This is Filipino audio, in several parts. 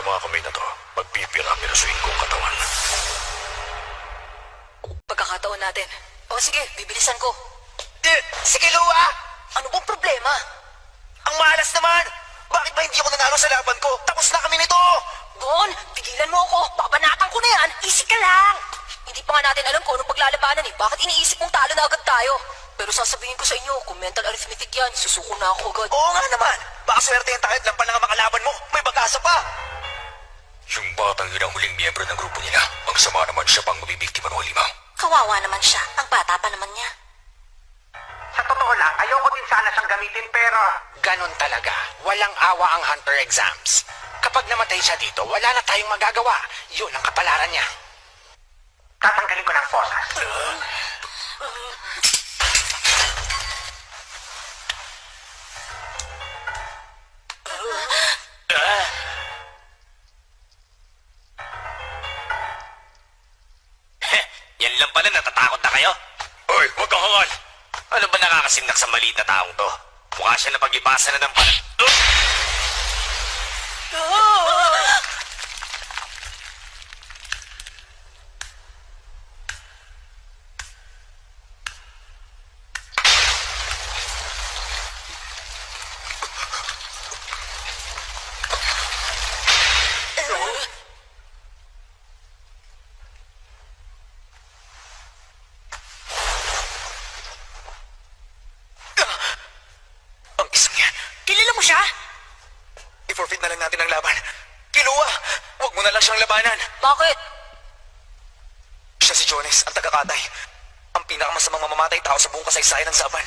mga kamay na to, pagpipira-pirasuin ko ang katawan. Pagkakataon natin. O sige, bibilisan ko. Sige, Lua! Ano bang problema? Ang malas naman! Bakit ba hindi ako nanalo sa laban ko? Tapos na kami nito! Bon, pigilan mo ako. Papanatan ko na yan. Easy ka lang. Hindi pa nga natin alam kung anong paglalabanan eh. Bakit iniisip mong talo na agad tayo? Pero sasabihin ko sa inyo, kung mental arithmetic yan, susuko na ako agad. Oo nga naman! Baka swertein tayo at lampan lang ang makalaban mo. May pag-asa pa! Yung batang yun ang huling miyembro ng grupo nila. Ang sama naman siya pang mabibiktima ng halimaw. Kawawa naman siya. Ang bata pa naman niya. Sa totoo lang, ayoko din sana siyang gamitin pero... Ganon talaga. Walang awa ang Hunter exams. Kapag namatay siya dito, wala na tayong magagawa. Yun ang kapalaran niya. Tatanggalin ko ng fosas. Yan lang pala, natatakot na kayo? Hoy, wag kang hangal! Ano ba nakakasindak sa maliit na taong to? Mukha siya na pag-ipasa na ng Ang isang yan. Kilala mo siya? I-forfeit na lang natin ang laban. Kilua! Huwag mo na lang siyang labanan. Bakit? Siya si Jones, ang taga-Katay. Ang pinakamasamang mamamatay tao sa buong kasaysayan ng Saban.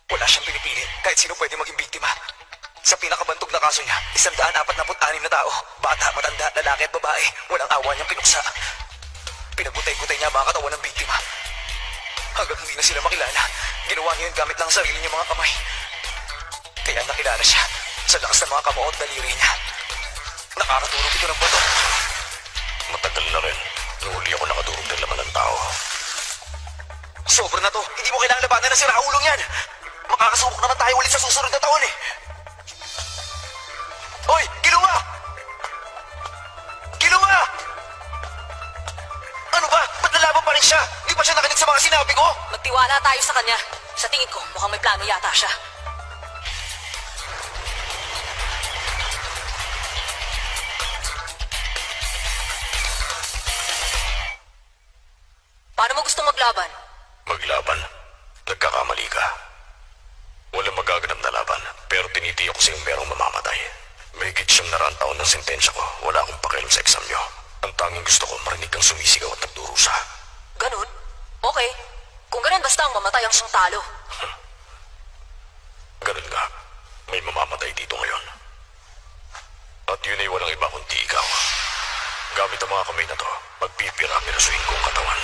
Wala siyang pinipili kahit sino pwede maging biktima. Sa pinakabantog na kaso niya, 146 na tao. Bata, matanda, lalaki at babae. Walang awa niyang pinuksa. Pinagbutay-gutay niya ang mga katawan ng biktima. Hanggang hindi na sila makilala, ginawa niya yun gamit lang ang sarili niyang mga kamay. Kaya nakilala siya sa lakas ng mga kamao at daliri niya. Nakakatulog ito ng bato. Matagal na rin. Nung huli ako nakadurog ng laman ng tao. Sobra na to. Hindi mo kailangang labanan na si Raulong yan. Makakasubok naman tayo ulit sa susunod na taon eh. Hoy! Kilua! Kilua! Ano ba? Ba't nalaban pa rin siya? Di ba siya nakinig sa mga sinabi ko? Magtiwala tayo sa kanya. Sa tingin ko, mukhang may plano yata siya. Paano mo gusto maglaban? Maglaban? Nagkakamali ka. Walang magaganap na laban, pero tinitiyak ko sa'yo merong mamamatay. Mahigit siyang naraan taon ng sentensya ko. Wala akong pakialam sa exam niyo. Ang tanging gusto ko, marinig kang sumisigaw at nagdurusa. Ganun? Okay. Kung ganun, basta ang mamatay ang siyang talo. Ganun nga. May mamamatay dito ngayon. At yun ay walang iba kundi ikaw. Gamit ang mga kamay na to, pagpipira-pirasuin ko ang katawan.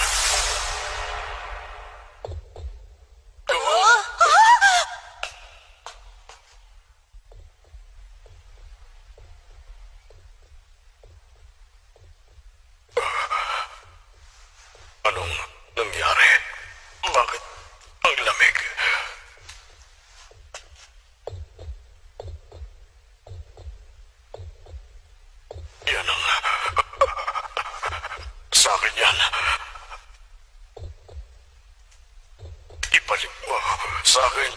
Anong nangyari? Bakit ang lamig? Yan ang... Sa akin yan. Ibalik mo sa akin.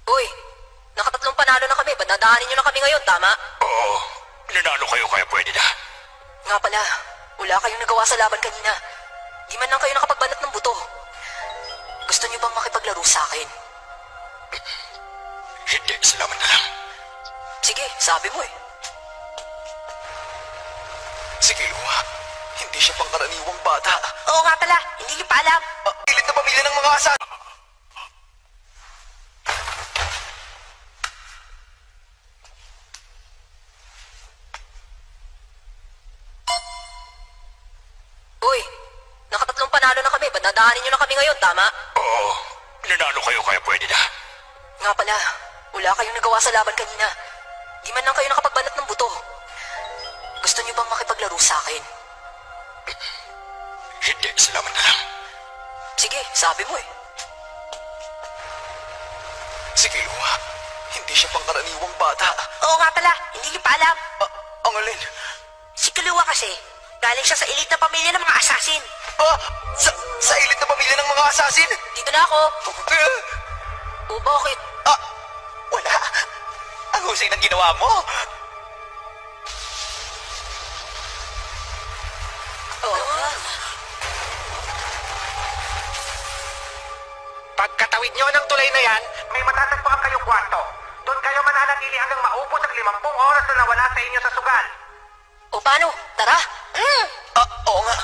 Uy, nakatatlong panalo na kami. Ba't nadaanin nyo na kami ngayon, tama? Oo, nanalo kayo kaya pwede na. Nga pala, wala kayong nagawa sa laban kanina. Di man lang kayo nakapagbanat ng buto. Gusto niyo bang makipaglaro sa akin? Hindi, salamat na lang. Sige, sabi mo eh. Sige, Lua. Hindi siya pangkaraniwang bata. Oo nga pala, hindi niyo pa alam. Pilit na pamilya ng mga asan. Uy, nakatatlong panalo na kami. Ba't nadaanin nyo na kami ngayon, tama? Oo, Nanalo kayo kaya pwede na. Nga pala, wala kayong nagawa sa laban kanina. Di man lang kayo nakapagbanat ng buto. Gusto niyo bang makipaglaro sa akin? Hindi, salamat na lang. Sige, sabi mo eh. Si Killua, hindi siya pangkaraniwang bata. Oo nga pala, hindi niyo pa alam. Ang alin? Si Killua kasi, galing siya sa elite na pamilya ng mga assassin. Sa elite na pamilya ng mga assassin? Dito na ako. O bakit? Wala. Ang husay ng ginawa mo. Pagkatawid nyo ng tulay na yan, may matatagpuan kayong kwarto. Doon kayo mananatili hanggang maubos ang 50 oras na nawala sa inyo sa sugal. O paano? Tara. Oo nga.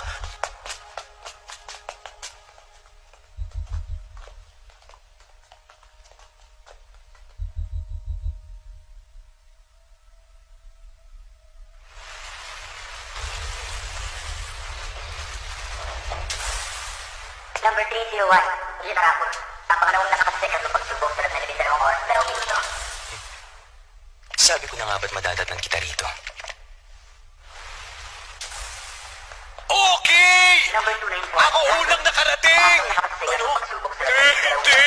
Number 301, hindi nakapos. Napakalawang nakakasikat ng pagsubok sa nalibig 2 oras, pero minuto. Sabi ko na nga ba't madadatnan kita rito? Okay! Number 294. Ako unang nakarating! Ano? Hindi!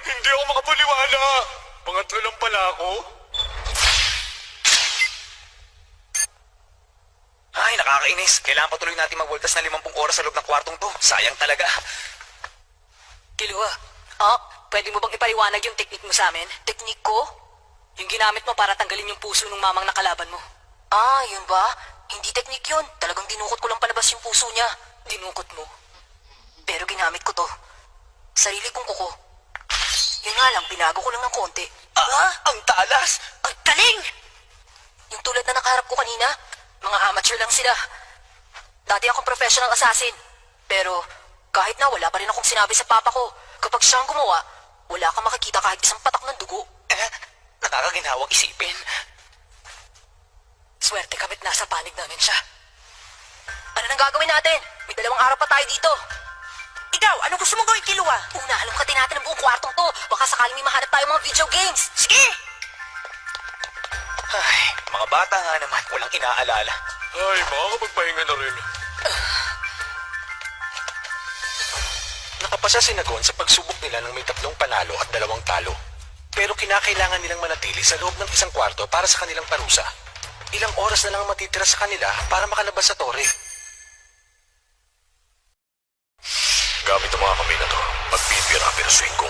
Hindi ako makapaniwala! Pangatlo lang pala ako. Ay, nakakainis. Kailangan patuloy natin magwaldas na 50 oras sa loob ng kwartong to. Sayang talaga. Killua, pwede mo bang ipaliwanag yung teknik mo sa amin? Teknik ko? Yung ginamit mo para tanggalin yung puso ng mamang nakalaban mo. Yun ba? Hindi teknik yun. Talagang dinukot ko lang palabas yung puso niya. Dinukot mo? Pero ginamit ko to. Sarili kong kuko. Yun nga lang, binago ko lang ng konti. Ang talas! Ang galing! Yung tulad na nakaharap ko kanina, mga amateur lang sila. Dati akong professional assassin. Pero kahit na wala pa rin akong sinabi sa papa ko, kapag siyang gumawa, wala kang makikita kahit isang patak ng dugo. Nakakaginhawang isipin. Swerte kamit nasa panig namin siya. Ano nang gagawin natin? May 2 araw pa tayo dito. Ikaw, ano gusto mong gawin, Killua? Una, halongkatin natin ang buong kwartong to. Baka sakaling may mahanap tayo mga video games. Sige! Ay, mga bata nga naman, walang inaalala. Ay, makakapagpahinga na rin. Nakapasa si Nagon sa pagsubok nila ng may 3 panalo at 2 talo. Pero kinakailangan nilang manatili sa loob ng 1 kwarto para sa kanilang parusa. Ilang oras na lang ang matitira sa kanila para makalabas sa tore. Gamit ang mga kamay na to, pagpipira-pirasuin ko